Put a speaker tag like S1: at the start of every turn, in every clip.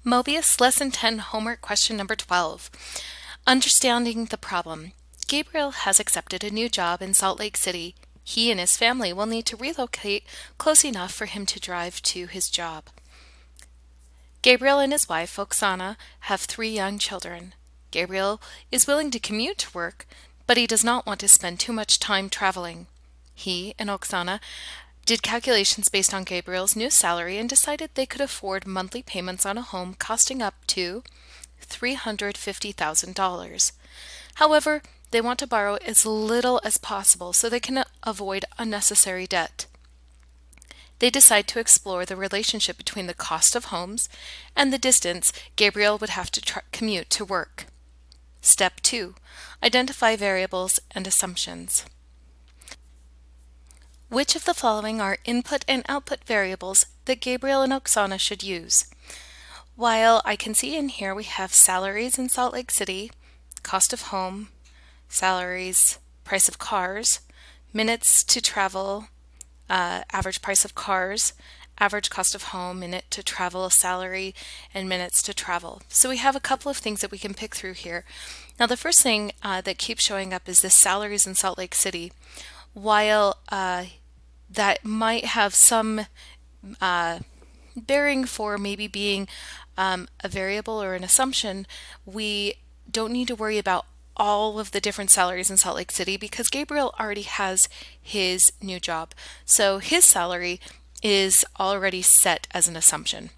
S1: Mobius Lesson 10 Homework Question number 12. Understanding the problem. Gabriel has accepted a new job in Salt Lake City. He and his family will need to relocate close enough for him to drive to his job. Gabriel and his wife, Oksana, have 3 young children. Gabriel is willing to commute to work, but he does not want to spend too much time traveling. He and Oksana did calculations based on Gabriel's new salary and decided they could afford monthly payments on a home costing up to $350,000. However, they want to borrow as little as possible so they can avoid unnecessary debt. They decide to explore the relationship between the cost of homes and the distance Gabriel would have to commute to work. Step 2. Identify variables and assumptions. Which of the following are input and output variables that Gabriel and Oksana should use? While I can see in here we have salaries in Salt Lake City, cost of home, salaries, price of cars, minutes to travel, average price of cars, average cost of home, minute to travel, salary, and minutes to travel. So we have a couple of things that we can pick through here. Now the first thing that keeps showing up is the salaries in Salt Lake City. While that might have some bearing for maybe being a variable or an assumption, we don't need to worry about all of the different salaries in Salt Lake City because Gabriel already has his new job. So his salary is already set as an assumption.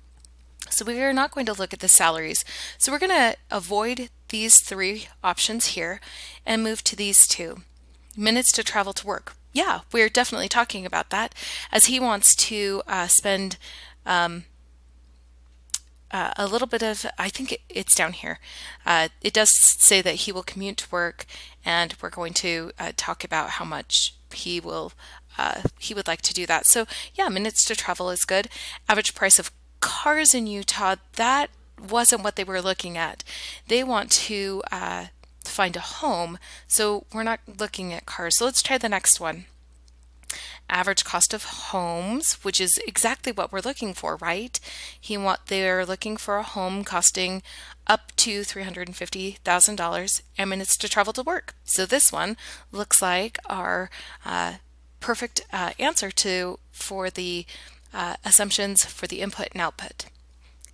S1: So we are not going to look at the salaries. So we're going to avoid these 3 options here and move to these 2. Minutes to travel to work. Yeah, we're definitely talking about that as he wants to spend a little bit of, I think it's down here. It does say that he will commute to work, and we're going to talk about how much he would like to do that. So yeah, minutes to travel is good. Average price of cars in Utah, that wasn't what they were looking at. They want to find a home, so we're not looking at cars. So let's try the next one. Average cost of homes, which is exactly what we're looking for, right? They're looking for a home costing up to $350,000 and minutes to travel to work. So this one looks like our perfect answer for the assumptions for the input and output.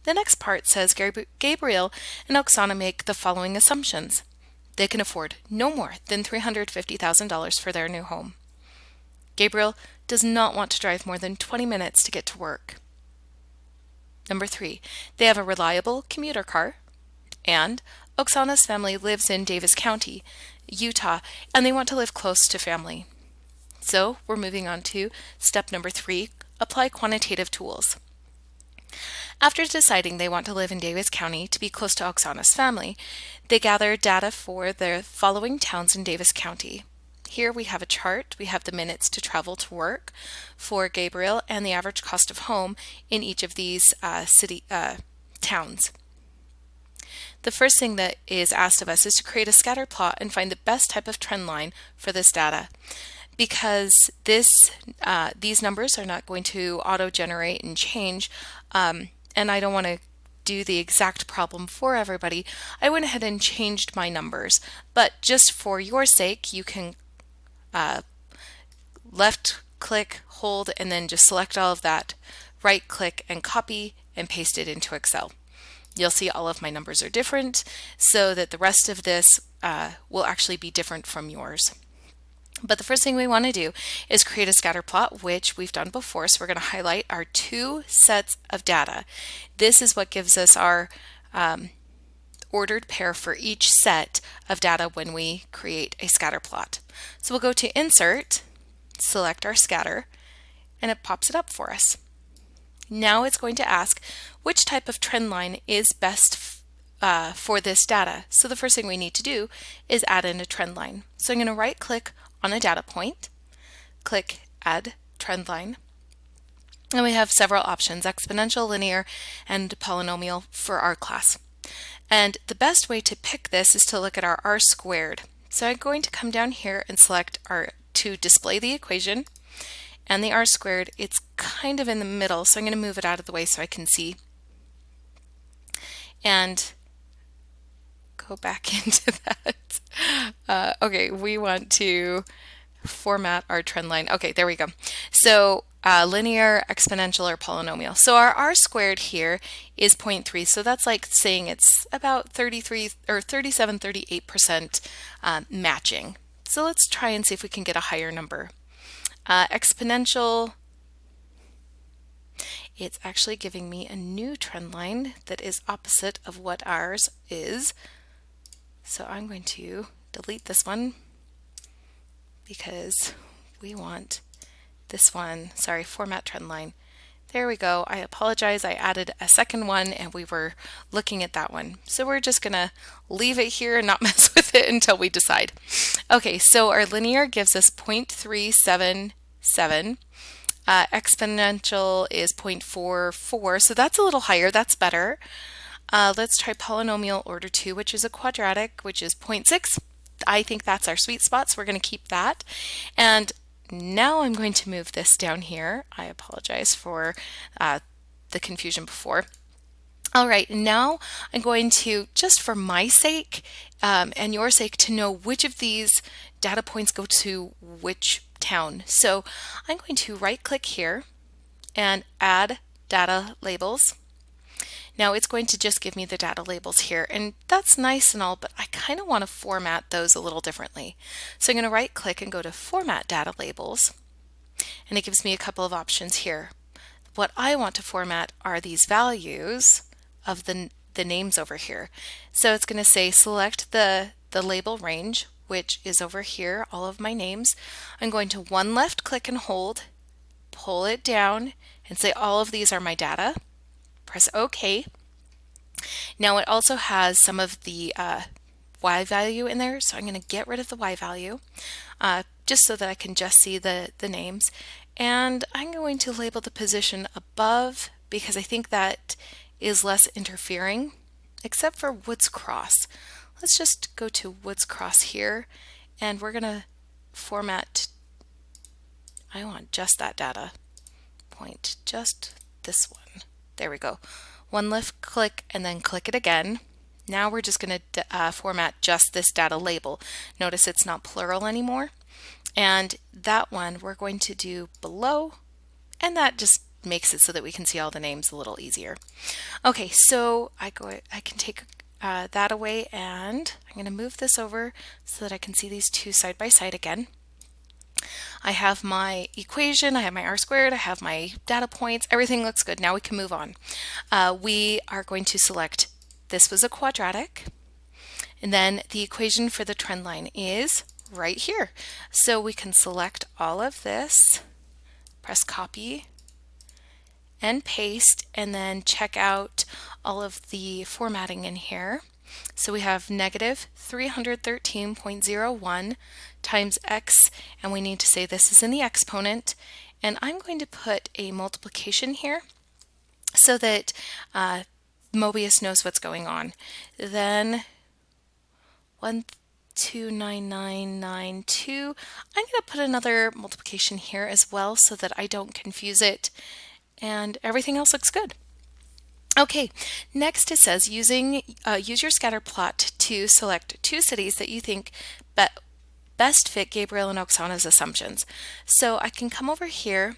S1: The next part says Gabriel and Oksana make the following assumptions. They can afford no more than $350,000 for their new home. Gabriel does not want to drive more than 20 minutes to get to work. Number 3, they have a reliable commuter car, and Oksana's family lives in Davis County, Utah, and they want to live close to family. So we're moving on to step number 3, apply quantitative tools. After deciding they want to live in Davis County to be close to Oksana's family, they gather data for the following towns in Davis County. Here we have a chart. We have the minutes to travel to work for Gabriel and the average cost of home in each of these towns. The first thing that is asked of us is to create a scatter plot and find the best type of trend line for this data. Because these numbers are not going to auto-generate and change, and I don't want to do the exact problem for everybody, I went ahead and changed my numbers. But just for your sake, you can left click, hold, and then just select all of that, right click and copy and paste it into Excel. You'll see all of my numbers are different so that the rest of this will actually be different from yours. But the first thing we want to do is create a scatter plot, which we've done before. So we're going to highlight our 2 sets of data. This is what gives us our ordered pair for each set of data when we create a scatter plot. So we'll go to Insert, select our scatter, and it pops it up for us. Now it's going to ask which type of trend line is best for this data. So the first thing we need to do is add in a trend line. So I'm going to right click on a data point, click Add Trend Line, and we have several options, exponential, linear, and polynomial for our class. And the best way to pick this is to look at our R squared. So I'm going to come down here and select to display the equation, and the R squared, it's kind of in the middle, so I'm going to move it out of the way so I can see. and go back into that. Okay, we want to format our trend line. Okay, there we go. So linear, exponential, or polynomial. So our r squared here is 0.3. So that's like saying it's about 33 or 37, 38% matching. So let's try and see if we can get a higher number. Exponential, it's actually giving me a new trend line that is opposite of what ours is. So I'm going to delete this one because we want this one. Sorry, format trend line. There we go. I apologize. I added a second one and we were looking at that one. So we're just gonna leave it here and not mess with it until we decide. Okay, so our linear gives us 0.377. Exponential is 0.44, so that's a little higher. That's better. Let's try polynomial order 2, which is a quadratic, which is 0.6. I think that's our sweet spot, so we're going to keep that. And now I'm going to move this down here. I apologize for the confusion before. All right, now I'm going to, just for my sake and your sake, to know which of these data points go to which town. So I'm going to right click here and add data labels. Now it's going to just give me the data labels here, and that's nice and all, but I kind of want to format those a little differently. So I'm going to right click and go to Format Data Labels, and it gives me a couple of options here. What I want to format are these values of the names over here. So it's going to say select the label range, which is over here, all of my names. I'm going to one left click and hold, pull it down, and say all of these are my data. Press OK. Now it also has some of the Y value in there, so I'm going to get rid of the Y value just so that I can just see the names. And I'm going to label the position above because I think that is less interfering, except for Woods Cross. Let's just go to Woods Cross here, and we're going to format, I want just that data point, just this one. There we go. One left click and then click it again. Now we're just going to format just this data label. Notice it's not plural anymore. And that one we're going to do below, and that just makes it so that we can see all the names a little easier. Okay, so I can take that away, and I'm going to move this over so that I can see these two side by side again. I have my equation, I have my r squared, I have my data points, everything looks good. Now we can move on. We are going to select, this was a quadratic, and then the equation for the trend line is right here. So we can select all of this, press copy and paste, and then check out all of the formatting in here. So we have negative 313.01 times x, and we need to say this is in the exponent, and I'm going to put a multiplication here so that Mobius knows what's going on. Then 129992, I'm going to put another multiplication here as well so that I don't confuse it, and everything else looks good. Okay, next it says use your scatter plot to select two cities that you think best fit Gabriel and Oksana's assumptions. So I can come over here.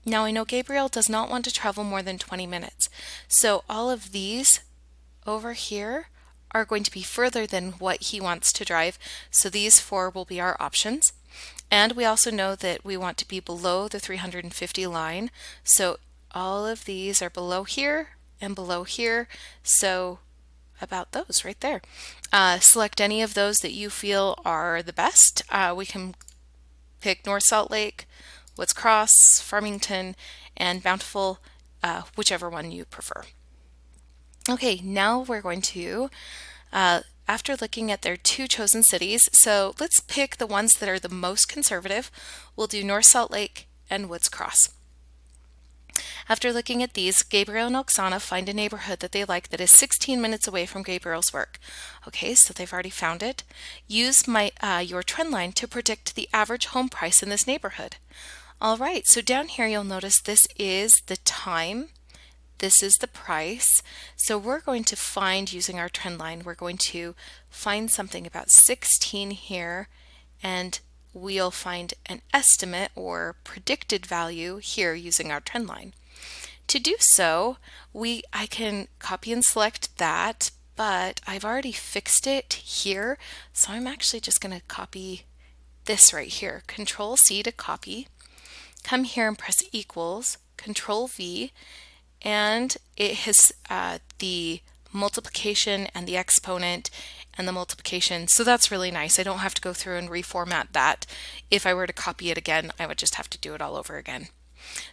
S1: Now I know Gabriel does not want to travel more than 20 minutes. So all of these over here are going to be further than what he wants to drive. So these four will be our options. And we also know that we want to be below the 350 line. So all of these are below here and below here, so about those right there. Select any of those that you feel are the best. We can pick North Salt Lake, Woods Cross, Farmington, and Bountiful, whichever one you prefer. Okay, now we're going to, after looking at their two chosen cities, so let's pick the ones that are the most conservative. We'll do North Salt Lake and Woods Cross. After looking at these, Gabriel and Oksana find a neighborhood that they like that is 16 minutes away from Gabriel's work. Okay, so they've already found it. Use your trend line to predict the average home price in this neighborhood. All right, so down here you'll notice this is the time this is the price. So we're going to find, using our trend line, we're going to find something about 16 here, and we'll find an estimate or predicted value here using our trend line. To do so, I can copy and select that, but I've already fixed it here, so I'm actually just going to copy this right here. Control C to copy. Come here and press equals, Control V, and it has the multiplication and the exponent and the multiplication. So that's really nice. I don't have to go through and reformat that. If I were to copy it again, I would just have to do it all over again.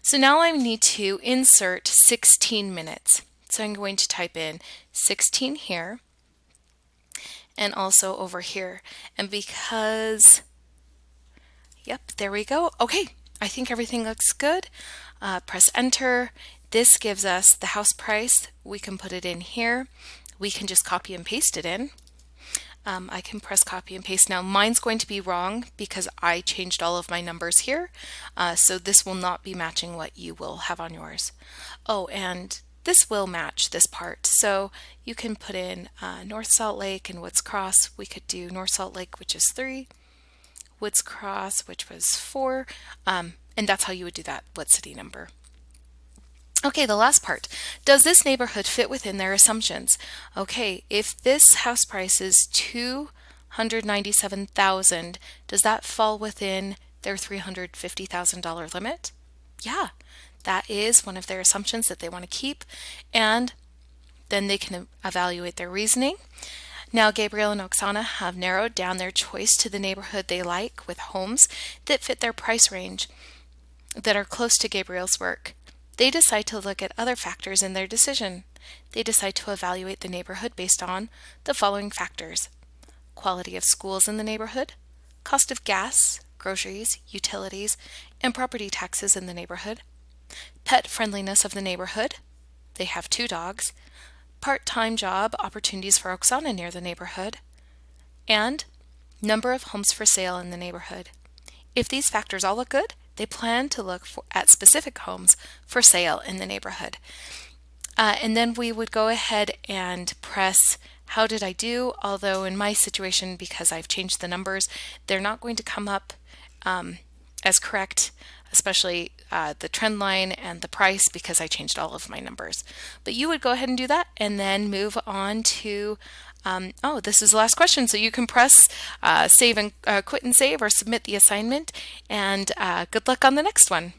S1: So now I need to insert 16 minutes. So I'm going to type in 16 here and also over here. And because, yep, there we go. Okay, I think everything looks good. Press enter. This gives us the house price. We can put it in here. We can just copy and paste it in. I can press copy and paste. Now mine's going to be wrong because I changed all of my numbers here. So this will not be matching what you will have on yours. Oh, and this will match this part. So you can put in North Salt Lake and Woods Cross. We could do North Salt Lake, which is 3, Woods Cross, which was 4, and that's how you would do that, what city number. Okay, the last part. Does this neighborhood fit within their assumptions? Okay, if this house price is $297,000, does that fall within their $350,000 limit? Yeah, that is one of their assumptions that they want to keep, and then they can evaluate their reasoning. Now, Gabriel and Oksana have narrowed down their choice to the neighborhood they like with homes that fit their price range that are close to Gabriel's work. They decide to look at other factors in their decision. They decide to evaluate the neighborhood based on the following factors: quality of schools in the neighborhood, cost of gas, groceries, utilities, and property taxes in the neighborhood, pet friendliness of the neighborhood. They have 2 dogs, part-time job opportunities for Oksana near the neighborhood, and number of homes for sale in the neighborhood. If these factors all look good, they plan to look at specific homes for sale in the neighborhood. And then we would go ahead and press how did I do, although in my situation, because I've changed the numbers, they're not going to come up as correct, especially the trend line and the price, because I changed all of my numbers. But you would go ahead and do that and then move on to oh, this is the last question, so you can press save and quit and save or submit the assignment, and good luck on the next one.